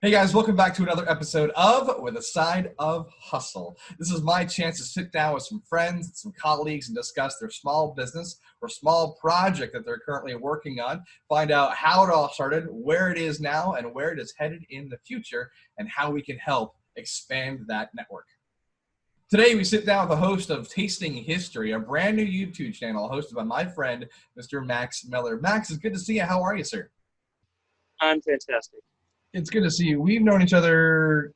Hey guys, welcome back to another episode of With a Side of Hustle. This is my chance to sit down with some friends and some colleagues and discuss their small business or small project that they're currently working on, find out how it all started, where it is now, and where it is headed in the future, and how we can help expand that network. Today, we sit down with the host of Tasting History, a brand new YouTube channel hosted by my friend, Mr. Max Miller. Max, it's good to see you. How are you, sir? I'm fantastic. It's good to see you. We've known each other,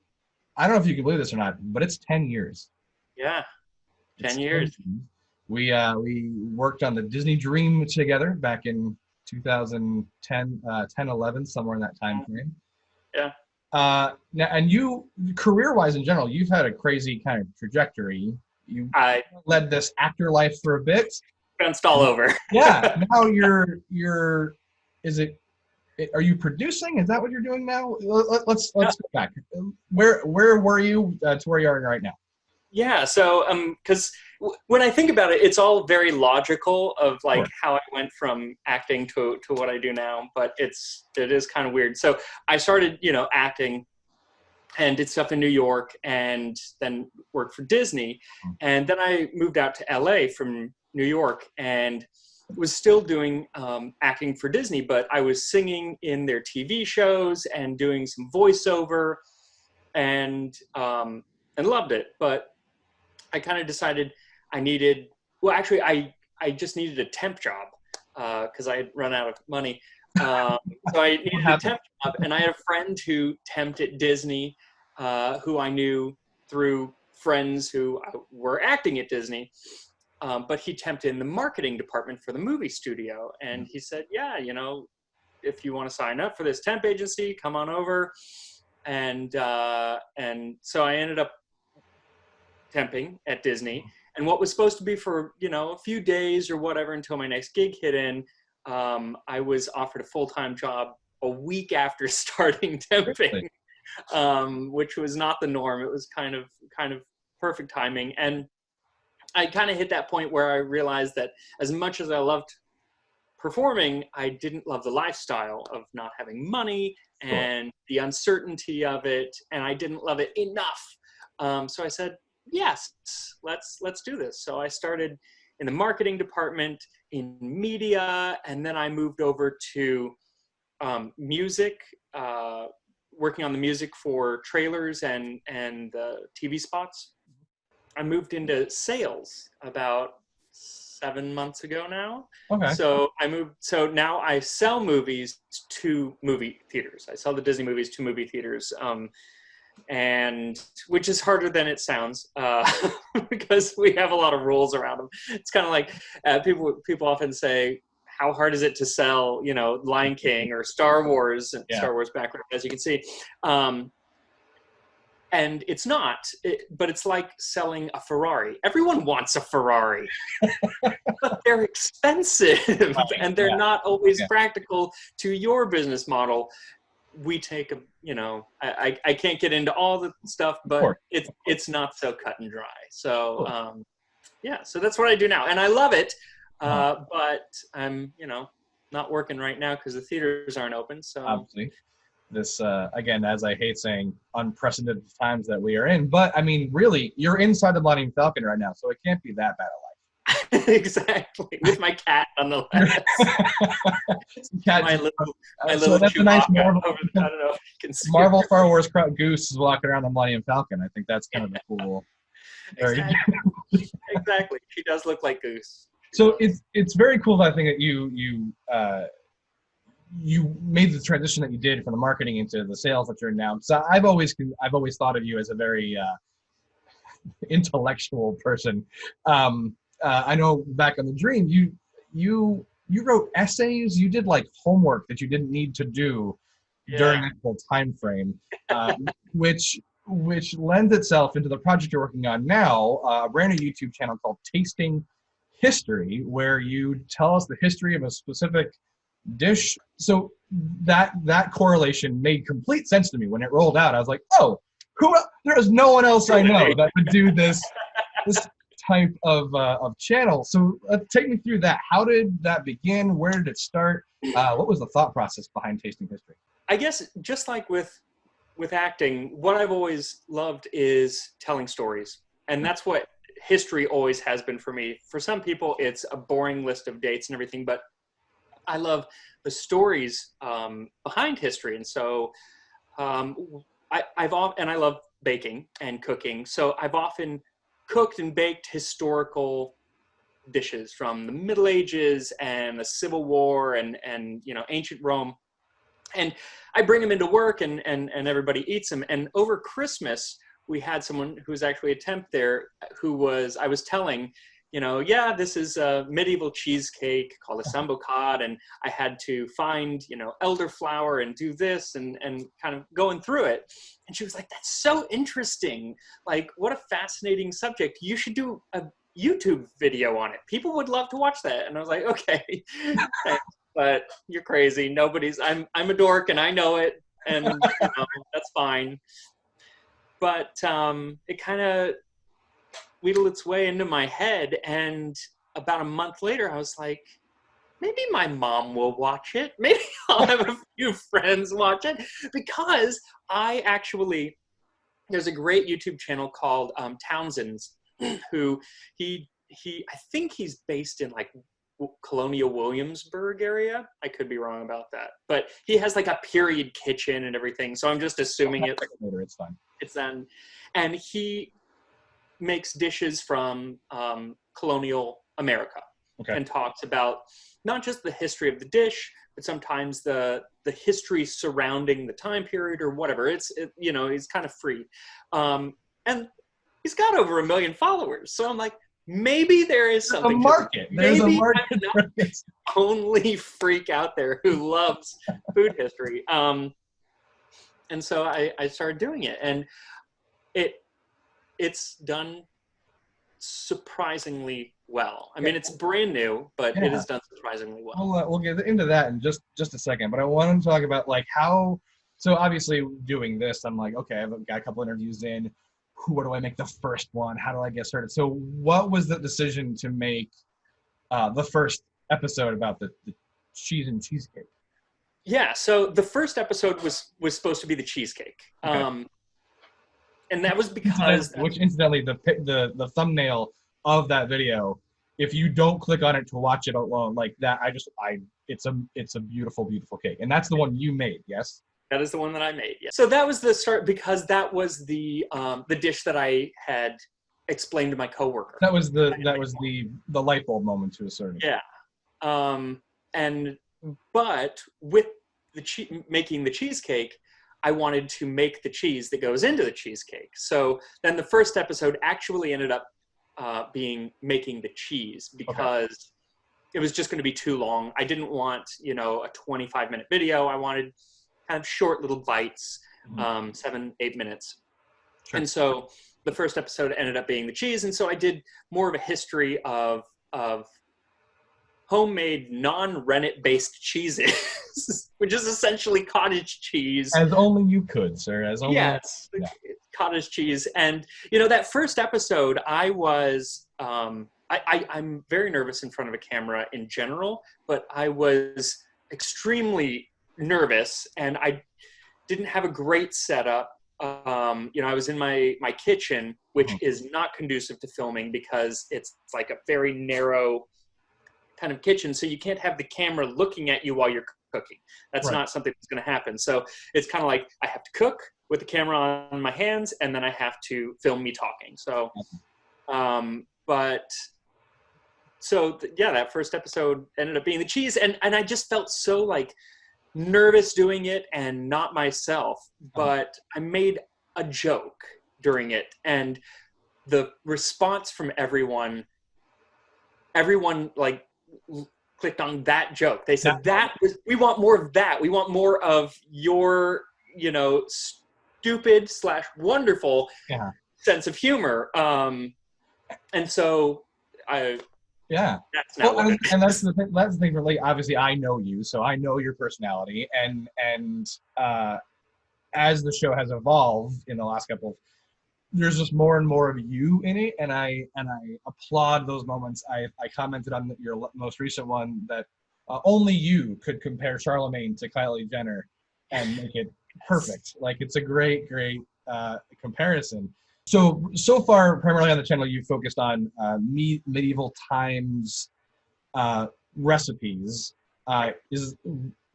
I don't know if you can believe this or not, but it's 10 years. Yeah, 10 It's years. 10 years. We worked on the Disney Dream together back in 2010, 10, 11, somewhere in that time frame. Yeah. Now, and you, career-wise in general, you've had a crazy kind of trajectory. You I led this actor life for a bit. bounced all over. Yeah. Now are you producing? Is that what you're doing now? Let's go back. Where were you to where you are right now? Yeah, so because when I think about it, it's all very logical of like Sure. how I went from acting to what I do now, but it is kind of weird. So I started, acting and did stuff in New York and then worked for Disney. And then I moved out to LA from New York and was still doing acting for Disney, but I was singing in their TV shows and doing some voiceover and loved it. But I kind of decided I just needed a temp job because I had run out of money. So I needed a temp job, and I had a friend who temped at Disney, who I knew through friends who were acting at Disney. But he temped in the marketing department for the movie studio. And he said, yeah, if you want to sign up for this temp agency, come on over. And so I ended up temping at Disney. And what was supposed to be for, a few days or whatever until my next gig hit in, I was offered a full-time job a week after starting temping, which was not the norm. It was kind of perfect timing. And I kind of hit that point where I realized that as much as I loved performing, I didn't love the lifestyle of not having money and the uncertainty of it, and I didn't love it enough. So I said, yes, let's do this. So I started in the marketing department in media, and then I moved over to music, working on the music for trailers and TV spots. I moved into sales about 7 months ago now. Okay. So now I sell movies to movie theaters. I sell the Disney movies to movie theaters, and which is harder than it sounds because we have a lot of rules around them. It's kind of like people often say, how hard is it to sell, Lion King or Star Wars and Star Wars background, as you can see. And it's not, but it's like selling a Ferrari. Everyone wants a Ferrari, but they're expensive and they're not always practical to your business model. We take I can't get into all the stuff, but it's not so cut and dry. So, so that's what I do now. And I love it, but I'm, not working right now because the theaters aren't open. So obviously. This, again, as I hate saying, unprecedented times that we are in. But, I mean, really, you're inside the Millennium Falcon right now, so it can't be that bad a life. Exactly. With my cat on the left. my little so that's a nice Marvel, I don't know if you can see Marvel Star Wars Goose is walking around the Millennium Falcon. I think that's kind of a cool. Exactly. She does look like Goose. So it's very cool, I think, that you made the transition that you did from the marketing into the sales that you're in now. So I've always thought of you as a very intellectual person. I know back on the Dream, you wrote essays. You did like homework that you didn't need to do during that whole time frame, which lends itself into the project you're working on now, a brand new YouTube channel called Tasting History, where you tell us the history of a specific dish. So that correlation made complete sense to me when it rolled out. I was like, oh, there is no one else I know that would do this type of channel. So take me through that. How did that begin? Where did it start? What was the thought process behind Tasting History? I guess just like with with acting, what I've always loved is telling stories. And that's what history always has been for me. For some people, it's a boring list of dates and everything, but I love the stories behind history. And so I love baking and cooking. So I've often cooked and baked historical dishes from the Middle Ages and the Civil War and ancient Rome. And I bring them into work and everybody eats them. And over Christmas, we had someone who was actually a temp there I was telling, this is a medieval cheesecake called a sambocade, and I had to find, elderflower and do this and kind of going through it. And she was like, that's so interesting. Like, what a fascinating subject. You should do a YouTube video on it. People would love to watch that. And I was like, okay, thanks, but you're crazy. I'm a dork and I know it, and that's fine. But it kind of wheedled its way into my head, and about a month later, I was like, maybe my mom will watch it. Maybe I'll have a few friends watch it, because there's a great YouTube channel called Townsend's, who I think he's based in like Colonial Williamsburg area. I could be wrong about that, but he has like a period kitchen and everything. So I'm just assuming it's fine. It's then, and he makes dishes from colonial America, and talks about not just the history of the dish, but sometimes the history surrounding the time period or whatever. He's kind of free, and he's got over 1 million followers. So I'm like, maybe there is something. There's a market. I'm not the only freak out there who loves food history. And so I started doing it, and it's done surprisingly well. I mean, it's brand new, but it is done surprisingly well. We'll get into that in just a second, but I want to talk about like how. So obviously, doing this, I'm like, okay, I've got a couple interviews in. What do I make the first one? How do I get started? So what was the decision to make the first episode about the cheese and cheesecake? Yeah, so the first episode was supposed to be the cheesecake. Okay. And that was because... Which incidentally, the thumbnail of that video, if you don't click on it to watch it alone, like that, it's a beautiful, beautiful cake. And that's the one you made, yes? That is the one that I made, yeah. So that was the start, because that was the dish that I had explained to my coworker. That was the light bulb moment to a certain extent. Yeah. But with making the cheesecake, I wanted to make the cheese that goes into the cheesecake. So then the first episode actually ended up being making the cheese, because it was just going to be too long. I didn't want, a 25-minute video. I wanted kind of short little bites, 7-8 minutes. Sure. And so the first episode ended up being the cheese. And so I did more of a history of homemade non-rennet based cheeses, which is essentially cottage cheese. As only you could, sir. Yes, cottage cheese. And, that first episode, I was, I'm very nervous in front of a camera in general, but I was extremely nervous, and I didn't have a great setup. I was in my kitchen, which is not conducive to filming, because it's like a very narrow kind of kitchen, so you can't have the camera looking at you while you're cooking. That's not something that's going to happen. So it's kind of like I have to cook with the camera on my hands, and then I have to film me talking. So, that first episode ended up being the cheese, and I just felt so like nervous doing it and not myself, but I made a joke during it, and the response from everyone like clicked on that joke. They said, we want more of that. We want more of your, stupid / wonderful sense of humor. And so that's not and that's the thing. That's the thing. Really, obviously, I know you, so I know your personality, and as the show has evolved in the last couple, there's just more and more of you in it, and I applaud those moments. I commented on your most recent one that only you could compare Charlemagne to Kylie Jenner and make it perfect. Like it's a great comparison. So far, primarily on the channel, you focused on medieval times recipes. Is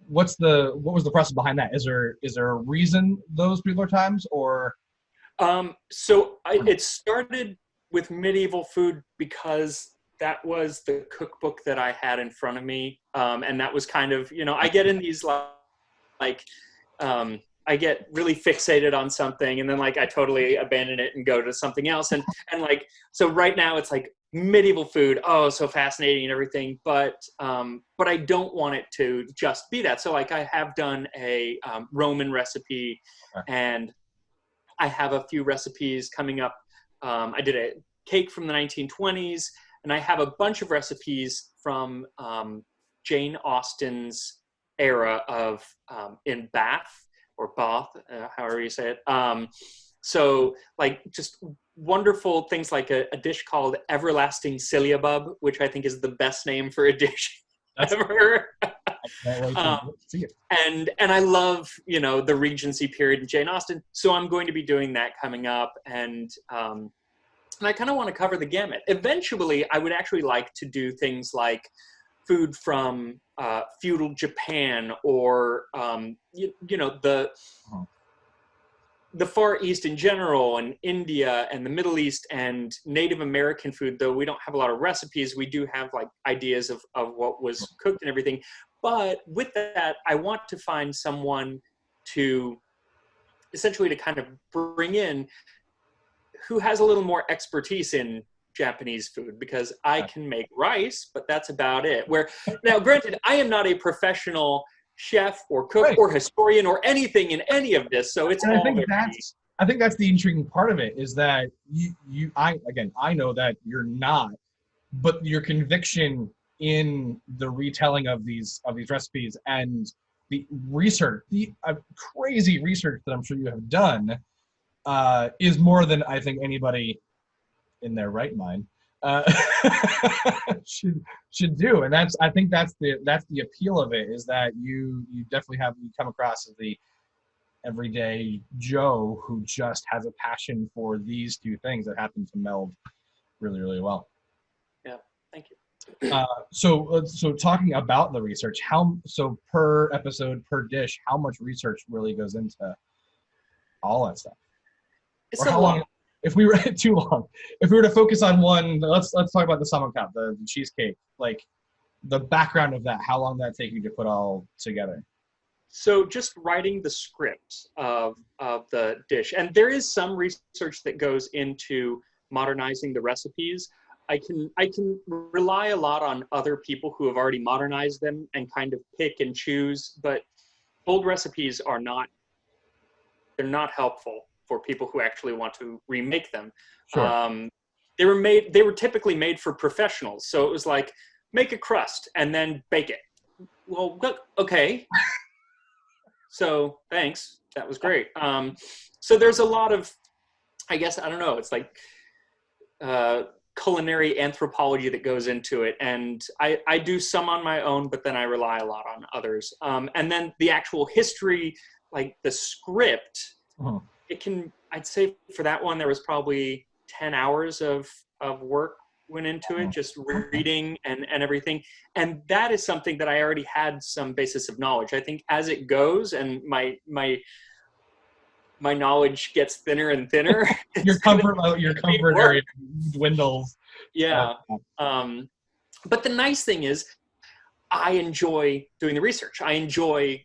what was the process behind that? Is there a reason those particular times, or? It started with medieval food because that was the cookbook that I had in front of me, and that was kind of, I get in these like I get really fixated on something, and then like I totally abandon it and go to something else, and like so right now it's like medieval food, oh, so fascinating and everything, but I don't want it to just be that. So like I have done a Roman recipe, and I have a few recipes coming up. I did a cake from the 1920s, and I have a bunch of recipes from Jane Austen's era of in Bath or Bath, however you say it. So like just wonderful things like a dish called Everlasting Syllabub, which I think is the best name for a dish ever. And I love, the Regency period in Jane Austen. So I'm going to be doing that coming up. And I kind of want to cover the gamut. Eventually, I would actually like to do things like food from feudal Japan or, the Far East in general, and India and the Middle East and Native American food. Though we don't have a lot of recipes, we do have like ideas of what was cooked and everything. But with that, I want to find someone to essentially to kind of bring in who has a little more expertise in Japanese food, because I can make rice, but that's about it. Where now, granted, I am not a professional chef or cook or historian or anything in any of this, so it's all I think that's the intriguing part of it, is that I know that you're not, but your conviction in the retelling of these recipes and the research, the crazy research that I'm sure you have done, is more than I think anybody in their right mind should do. And I think that's the appeal of it, is that you definitely you come across as the everyday Joe who just has a passion for these two things that happen to meld really, really well. Yeah, thank you. So talking about the research, so per episode, per dish, how much research really goes into all that stuff? It's or how long? If we were too long, if we were to focus on one, let's talk about the salmon cup, the cheesecake, like the background of that. How long did that take you to put all together? So just writing the script of the dish, and there is some research that goes into modernizing the recipes. I can rely a lot on other people who have already modernized them and kind of pick and choose, but old recipes they're not helpful for people who actually want to remake them. Sure. They were typically made for professionals. So it was like, make a crust and then bake it. Well, okay. So thanks. That was great. So there's a lot of, I guess, I don't know, it's like culinary anthropology that goes into it. And I do some on my own, but then I rely a lot on others. And then the actual history, like the script, I'd say for that one, there was probably 10 hours of work went into it, just reading and everything. And that is something that I already had some basis of knowledge. I think as it goes and my knowledge gets thinner and thinner, your comfort area dwindles. Yeah. But the nice thing is I enjoy doing the research. I enjoy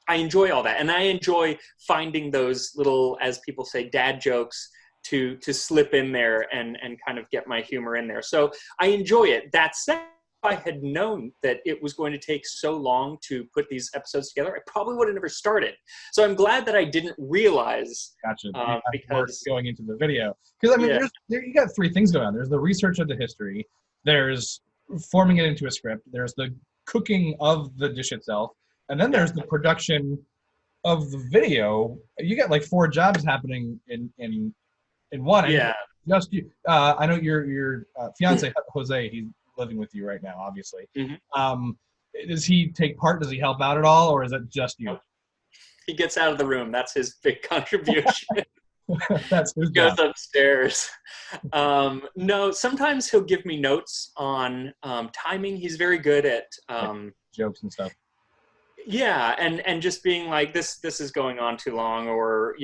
all that. And I enjoy finding those little, as people say, dad jokes to slip in there and kind of get my humor in there. So I enjoy it. That said, if I had known that it was going to take so long to put these episodes together, I probably would have never started. So I'm glad that I didn't realize. Gotcha. Because going into the video, because I mean, you got three things going on. There's the research of the history. There's forming it into a script. There's the cooking of the dish itself, and then there's the production of the video. You got like 4 jobs happening in one. Yeah. Just you. I know your fiance Jose. He's living with you right now, obviously. Mm-hmm. Does he take part? Does he help out at all, or is it just you? he gets out of the room. That's his big contribution. That's his Goes job. upstairs. No, sometimes he'll give me notes on timing. He's very good at Jokes and stuff. yeah, and just being like, this is going on too long, or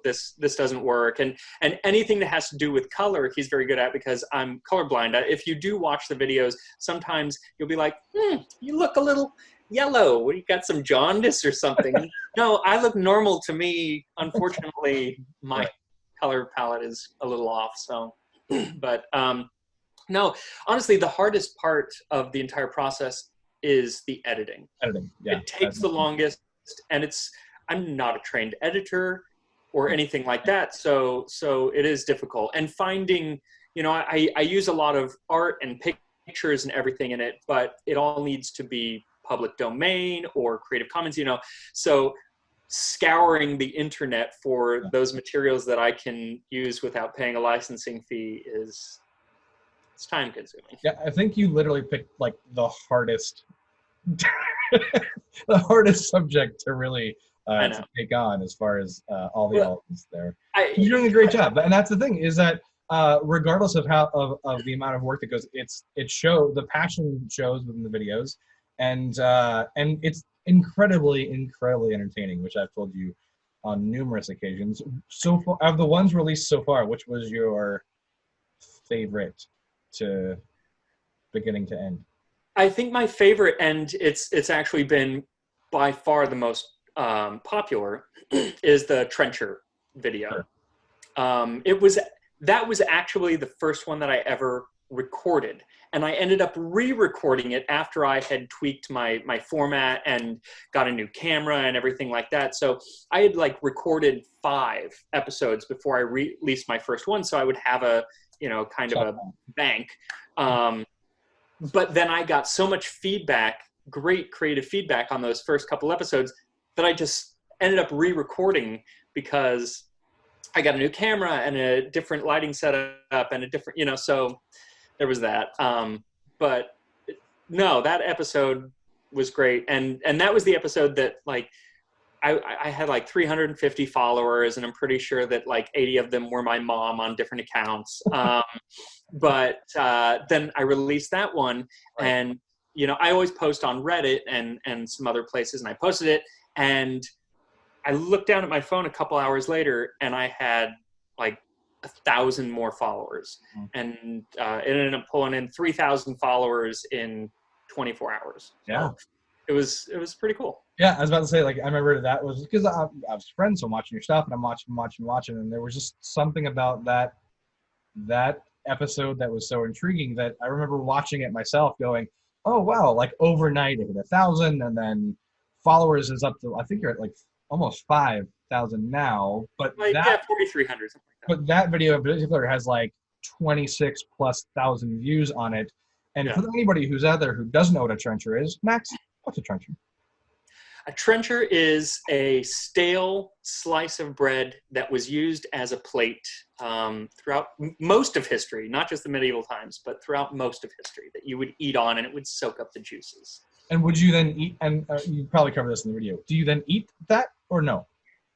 this doesn't work, and anything that has to do with color, he's very good at, because I'm colorblind. If you do watch the videos, sometimes you'll be like, you look a little yellow. What, you got some jaundice or something? No, I look normal to me. Unfortunately, my color palette is a little off. So, but no, honestly, the hardest part of the entire process is the editing. Editing, yeah. It takes the longest, and I'm not a trained editor or anything like that, so it is difficult. And finding, I use a lot of art and pictures and everything in it, but it all needs to be public domain or Creative Commons, so scouring the internet for those materials that I can use without paying a licensing fee it's time consuming. Yeah, I think you literally picked like the hardest the hardest subject to really to take on, as far as all the elements there. You're doing a great job, and that's the thing, is that regardless of how of the amount of work that goes, the passion shows within the videos, and it's incredibly entertaining, which I've told you on numerous occasions. So far, of the ones released so far, which was your favorite to beginning to end? I think my favorite, and it's actually been by far the most popular, is the trencher video. Sure. That was actually the first one that I ever recorded, and I ended up re-recording it after I had tweaked my format and got a new camera and everything like that. So I had recorded 5 episodes before I released my first one, so I would have a kind of a bank. But then I got so much feedback, great creative feedback on those first couple episodes, that I just ended up re-recording, because I got a new camera and a different lighting setup and a different, so there was that. But no, that episode was great. And that was the episode that I had 350 followers, and I'm pretty sure that 80 of them were my mom on different accounts. But then I released that one, and I always post on Reddit and some other places, and I posted it, and I looked down at my phone a couple hours later, and I had 1,000 more followers, and it ended up pulling in 3,000 followers in 24 hours. Yeah. So it was pretty cool. Yeah, I was about to say, I remember that was because I was friends, so I'm watching your stuff, and I'm watching, and there was just something about that episode that was so intriguing, that I remember watching it myself, going, "Oh wow!" Overnight it hit 1,000, and then followers is up to, I think you're at almost 5,000 now. But 4,300, something like that. But that video in particular has 26,000+ views on it. And for anybody who's out there who doesn't know what a trencher is, Max, what's a trencher? A trencher is a stale slice of bread that was used as a plate throughout most of history, not just the medieval times, but throughout most of history, that you would eat on, and it would soak up the juices. And would you then eat, and you probably cover this in the video, do you then eat that or no?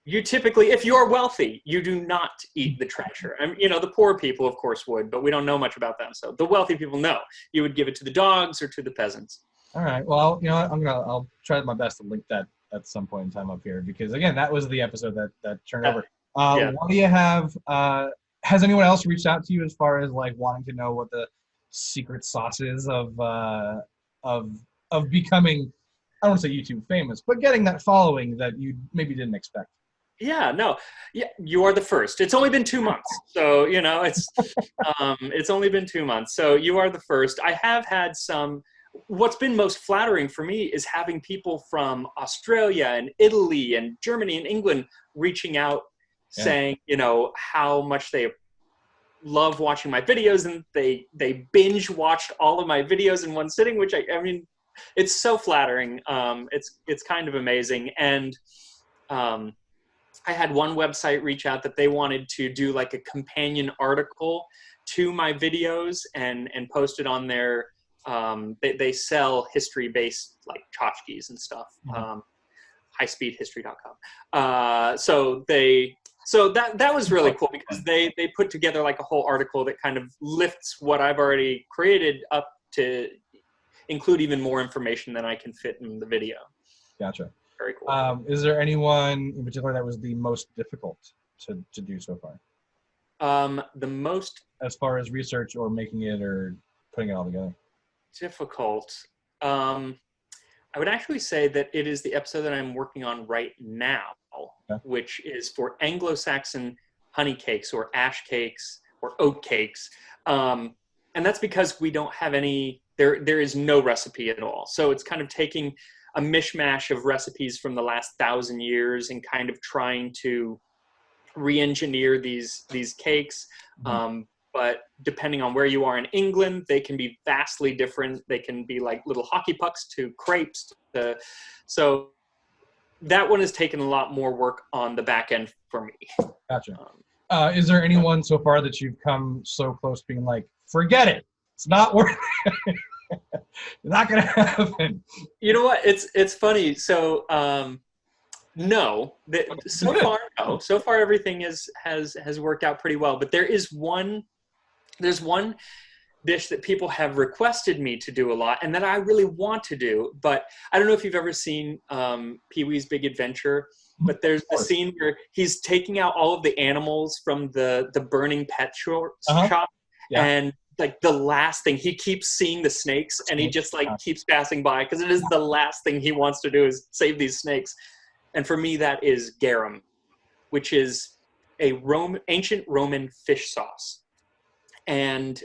You typically, if you're wealthy, you do not eat the trencher. The poor people, of course, would, but we don't know much about them. So the wealthy people know. You would give it to the dogs or to the peasants. All right. Well, I'll try my best to link that at some point in time up here, because again, that was the episode that turned over. What do you have? Has anyone else reached out to you as far as wanting to know what the secret sauce is of becoming, I don't want to say YouTube famous, but getting that following that you maybe didn't expect? Yeah, no, yeah, you are the first. It's only been 2 months, so it's only been 2 months. So you are the first. I have had some. What's been most flattering for me is having people from Australia and Italy and Germany and England reaching out, saying how much they love watching my videos, and they binge watched all of my videos in one sitting, which I mean, it's so flattering. It's kind of amazing. And I had one website reach out that they wanted to do a companion article to my videos and post it on their, they sell history-based tchotchkes and stuff. highspeedhistory.com. So that was really cool because they put together like a whole article that kind of lifts what I've already created up to include even more information than I can fit in the video. Gotcha. Very cool. Is there anyone in particular that was the most difficult to do so far? The most, as far as research or making it or putting it all together? Difficult. I would actually say that it is the episode that I'm working on right now, okay. which is for Anglo-Saxon honey cakes or ash cakes or oat cakes. And that's because we don't have any, there is no recipe at all. So it's kind of taking a mishmash of recipes from the last 1,000 years and kind of trying to re-engineer these cakes. Mm-hmm. But depending on where you are in England, they can be vastly different. They can be like little hockey pucks to crepes. So that one has taken a lot more work on the back end for me. Gotcha. Is there anyone so far that you've come so close to being like, forget it, it's not worth it? It's not gonna happen. You know what? It's funny. So no, so far everything has worked out pretty well. But there's one dish that people have requested me to do a lot and that I really want to do. But I don't know if you've ever seen Pee-wee's Big Adventure, but there's the scene where he's taking out all of the animals from the burning pet shop. Yeah. And like the last thing, he keeps seeing the snakes and he just like keeps passing by because it is the last thing he wants to do is save these snakes. And for me, that is garum, which is a ancient Roman fish sauce. And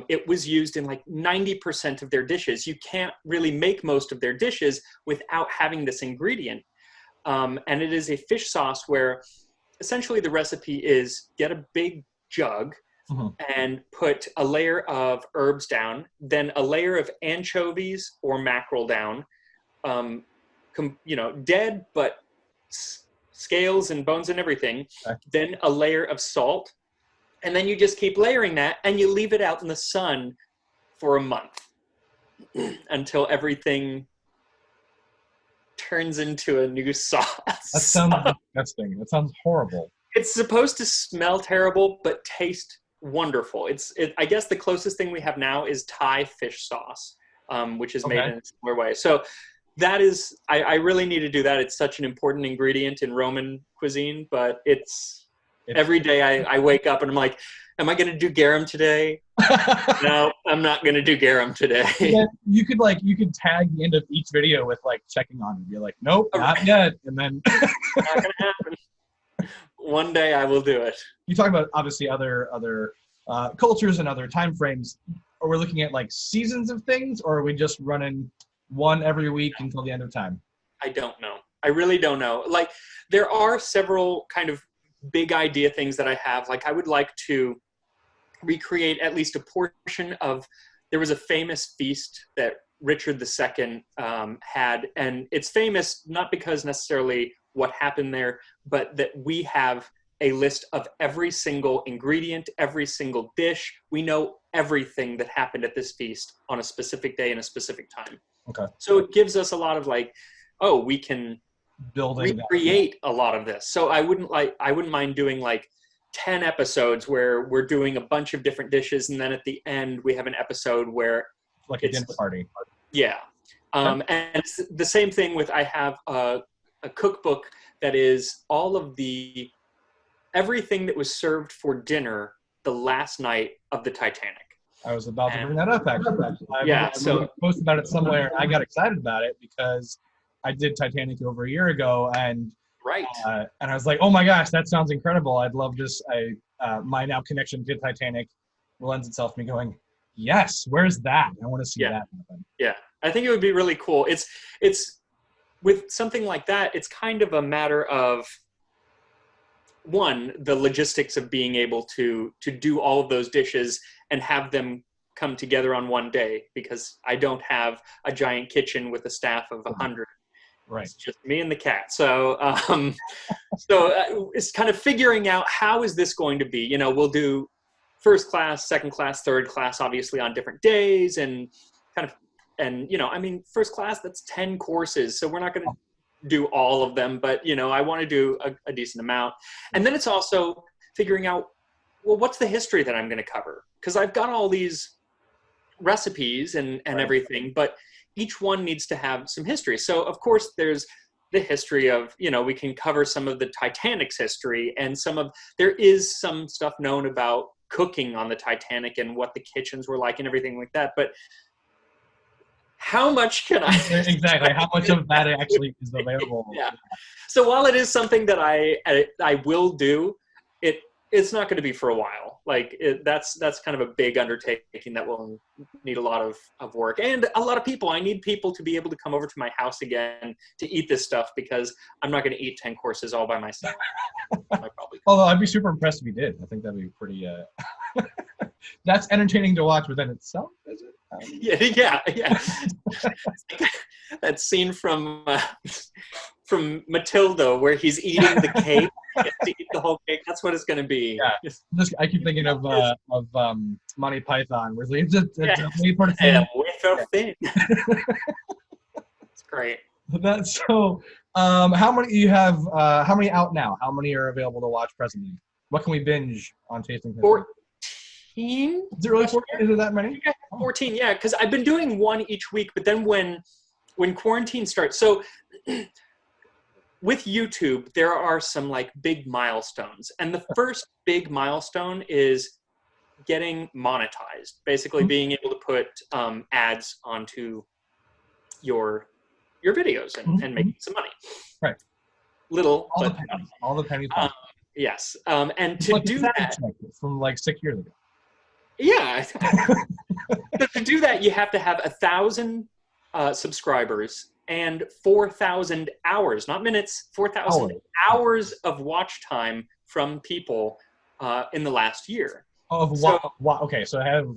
it was used in like 90% of their dishes. You can't really make most of their dishes without having this ingredient. And it is a fish sauce where essentially the recipe is get a big jug and put a layer of herbs down, then a layer of anchovies or mackerel down, dead, but scales and bones and everything, then a layer of salt, and then you just keep layering that and you leave it out in the sun for a month until everything turns into a new sauce. That sounds disgusting. That sounds horrible. It's supposed to smell terrible, but taste wonderful. I guess the closest thing we have now is Thai fish sauce, which is made in a similar way. So that is, I really need to do that. It's such an important ingredient in Roman cuisine, but every day I wake up and I'm like, am I going to do garum today? No, I'm not going to do garum today. Yeah, you could tag the end of each video with like checking on it. You're like, nope, not yet. And then not going to happen. One day I will do it. You talk about obviously other cultures and other time frames. Are we looking at like seasons of things, or are we just running one every week until the end of time? I don't know. I really don't know. Like there are several kind of big idea things that I have. Like I would like to recreate at least a portion of, there was a famous feast that Richard II had, and it's famous not because necessarily what happened there, but that we have a list of every single ingredient, every single dish. We know everything that happened at this feast on a specific day and a specific time. Okay. So it gives us a lot of like, oh, we can recreate a lot of this. So I wouldn't mind doing like 10 episodes where we're doing a bunch of different dishes, and then at the end we have an episode where like a dinner party. Yeah. And it's the same thing with, I have a cookbook that is all of everything that was served for dinner the last night of the Titanic. I was about to bring that up, actually. I posted about it somewhere. I got excited about it because I did Titanic over a year ago, and and I was like, oh my gosh, that sounds incredible. I'd love this. My now connection to Titanic lends itself to me going, yes, where's that? I want to see that happen. Yeah, I think it would be really cool. It's with something like that, it's kind of a matter of, one, the logistics of being able to do all of those dishes and have them come together on one day, because I don't have a giant kitchen with a staff of 100. Right. It's just me and the cat. So it's kind of figuring out how is this going to be. You know, we'll do first class, second class, third class, obviously on different days, and kind of, and you know, I mean, first class, that's 10 courses. So we're not going to do all of them, but I want to do a decent amount. And then it's also figuring out, well, what's the history that I'm going to cover? Because I've got all these recipes and Right. everything, but each one needs to have some history. So of course there's the history of, we can cover some of the Titanic's history, and there is some stuff known about cooking on the Titanic and what the kitchens were like and everything like that. But how much can I exactly how much of that actually is available? Yeah. So while it is something that I will do, it's not going to be for a while. Like that's kind of a big undertaking that will need a lot of work and a lot of people. I need people to be able to come over to my house again to eat this stuff, because I'm not going to eat 10 courses all by myself. Although I'd be super impressed if you did. I think that'd be pretty. That's entertaining to watch within itself, is it? Yeah. That scene from Matilda where he's eating the cake. He gets to eat the whole cake. That's what it's going to be. Yeah. I keep thinking of Monty Python, where it's a part of thing. It's great. That's so. How many you have? How many out now? How many are available to watch presently? What can we binge on Tasting History? 14. Is it really 14? Is it that many? 14, yeah. Because I've been doing one each week, but then when quarantine starts, so with YouTube, there are some like big milestones, and the first big milestone is getting monetized. Basically, being able to put ads onto your videos and making some money. Right. Little, all but the pennies. All the pennies. Yes. And to do that from like 6 years ago. Yeah. To do that, you have to have 1,000 subscribers and 4,000 hours, not minutes, 4,000 hours of watch time from people in the last year. Okay, so I have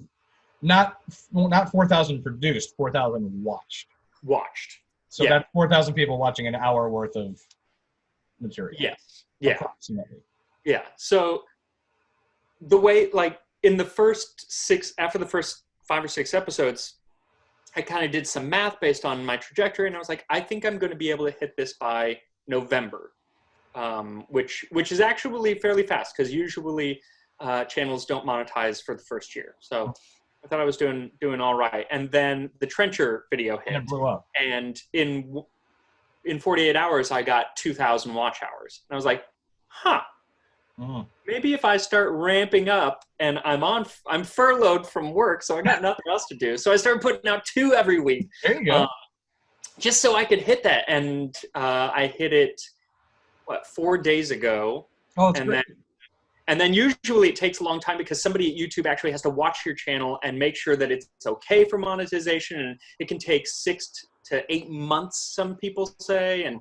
not 4,000 produced, 4,000 watched. So that's 4,000 people watching an hour worth of material. Yes. Yeah. Approximately. Yeah. So the way, like, in the after the first 5 or 6 episodes, I kind of did some math based on my trajectory, and I was like, I think I'm going to be able to hit this by November, which is actually fairly fast, because usually channels don't monetize for the first year. So I thought I was doing all right. And then the Trencher video hit, and it blew up. And in 48 hours, I got 2,000 watch hours. And I was like, maybe if I start ramping up, and I'm furloughed from work, so I got nothing else to do. So I started putting out 2 every week. There you go. Just so I could hit that. And I hit it, 4 days ago. Oh, that's great. And then usually it takes a long time, because somebody at YouTube actually has to watch your channel and make sure that it's okay for monetization. And it can take 6 to 8 months, some people say. And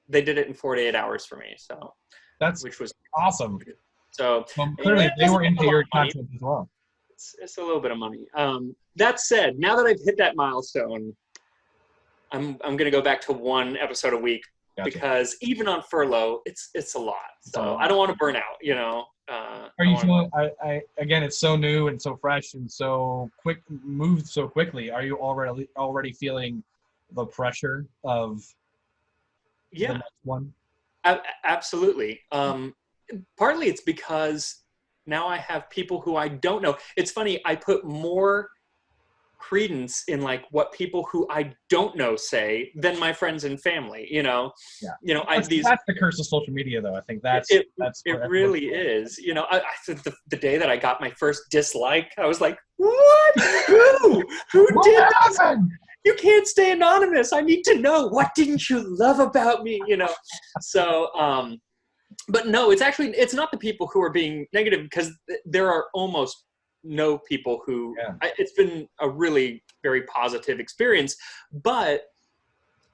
they did it in 48 hours for me. So which was awesome. So clearly they were into your content as well. It's a little bit of money. That said, now that I've hit that milestone, I'm going to go back to 1 episode a week. Gotcha. Because even on furlough, it's a lot. So I don't want to burn out, Are you feeling, again, it's so new and so fresh and so quick, moved so quickly. Are you already feeling the pressure of the next one? Absolutely. Partly it's because now I have people who I don't know. It's funny, I put more credence in like what people who I don't know say than my friends and family. That's the curse of social media, though. I think it really is. I the day that I got my first dislike, I was like, what? Who did this? You can't stay anonymous. I need to know, what didn't you love about me? So but no, it's not the people who are being negative, because there are almost no people who it's been a really very positive experience, but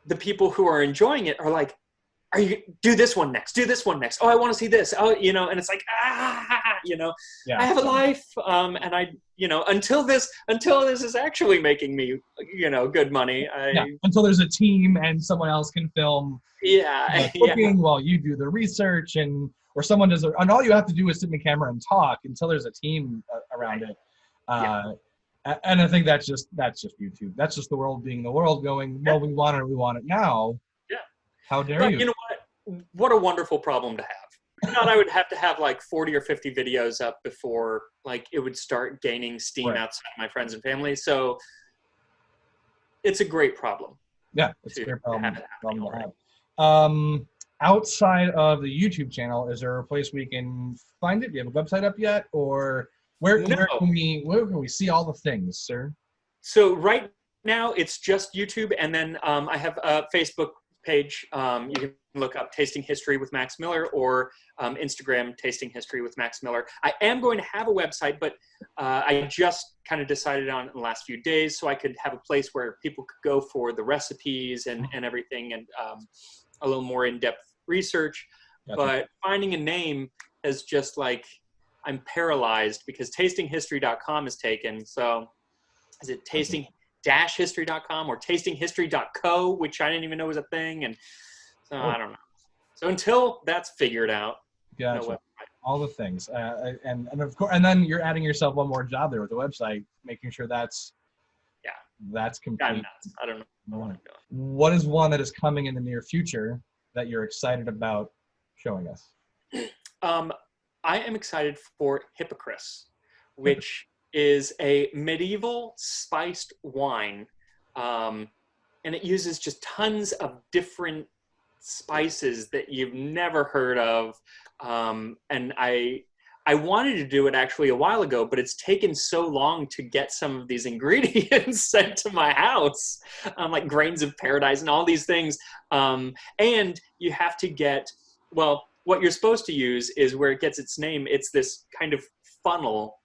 the people who are enjoying it are like, do this one next, oh, I want to see this, and it's like, I have a life, and I until this is actually making me good money, until there's a team and someone else can film cooking while you do the research, or someone does and all you have to do is sit in the camera and talk until there's a team around it. And I think that's just YouTube. That's just the world being the world, going, well, we want it now. How dare But you? you know what? What a wonderful problem to have. I thought I would have to have like 40 or 50 videos up before like it would start gaining steam Right. outside of my friends and family. So it's a great problem. Yeah, it's a To great have problem, it happening problem to already. have. Outside of the YouTube channel, is there a place we can find it? Do you have a website up yet, or No. where can we see all the things, sir? So right now it's just YouTube, and then I have a Facebook page. You can look up Tasting History with Max Miller, or Instagram Tasting History with Max Miller. I am going to have a website, but I just kind of decided on it in the last few days, so I could have a place where people could go for the recipes and everything, and a little more in-depth research. Gotcha. But finding a name is just like, I'm paralyzed because tastinghistory.com is taken. So is it tasting-history.com or tastinghistory.co, which I didn't even know was a thing. And so I don't know. So until that's figured out, Gotcha. no website. All the things, and of course, and then you're adding yourself one more job there with the website, making sure that's complete. I'm nuts. I don't know what I'm doing. What is one that is coming in the near future that you're excited about showing us? I am excited for Hippocras, which is a medieval spiced wine, and it uses just tons of different spices that you've never heard of. And I wanted to do it actually a while ago, but it's taken so long to get some of these ingredients sent to my house, like grains of paradise and all these things. And you have to get, well, what you're supposed to use is where it gets its name. It's this kind of funnel,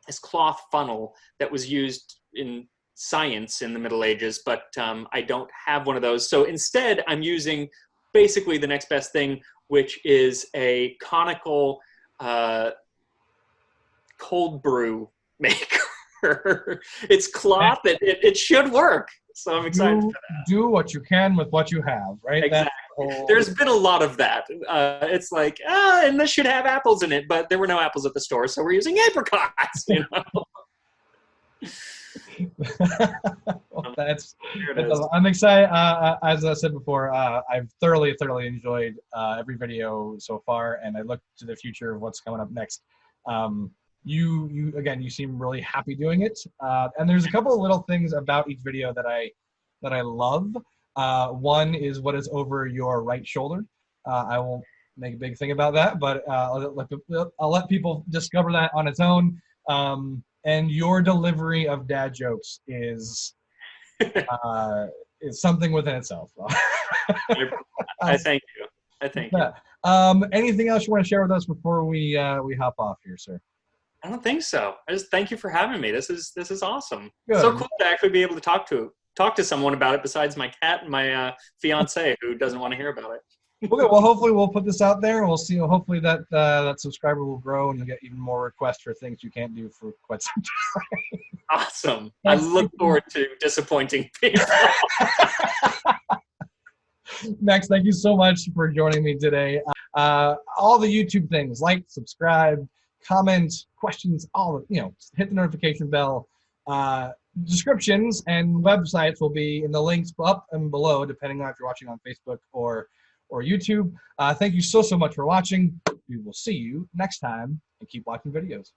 this cloth funnel that was used in science in the Middle Ages, but I don't have one of those. So instead, I'm using basically the next best thing, which is a conical cold brew maker. It's cloth. It should work. So I'm excited for that. Do what you can with what you have, right? Exactly. There's been a lot of that. It's like, and this should have apples in it, but there were no apples at the store, so we're using apricots. You know. Well, I'm excited. As I said before, I've thoroughly enjoyed every video so far, and I look to the future of what's coming up next. You again, you seem really happy doing it, and there's a couple of little things about each video that I love. One is what is over your right shoulder. I won't make a big thing about that, but I'll let people discover that on its own. And your delivery of dad jokes is something within itself. I thank you. I thank you. Anything else you want to share with us before we hop off here, sir? I don't think so. I just thank you for having me. This is awesome. Good. So cool to actually be able to talk to someone about it besides my cat and my fiance who doesn't want to hear about it. Okay, well, hopefully we'll put this out there, and we'll see. Hopefully that subscriber will grow, and you'll get even more requests for things you can't do for quite some time. Awesome. I look forward to disappointing people. Max, thank you so much for joining me today. All the YouTube things, like, subscribe, comment, questions, all of, hit the notification bell. Descriptions and websites will be in the links up and below, depending on if you're watching on Facebook or YouTube. Thank you so much for watching. We will see you next time, and keep watching videos.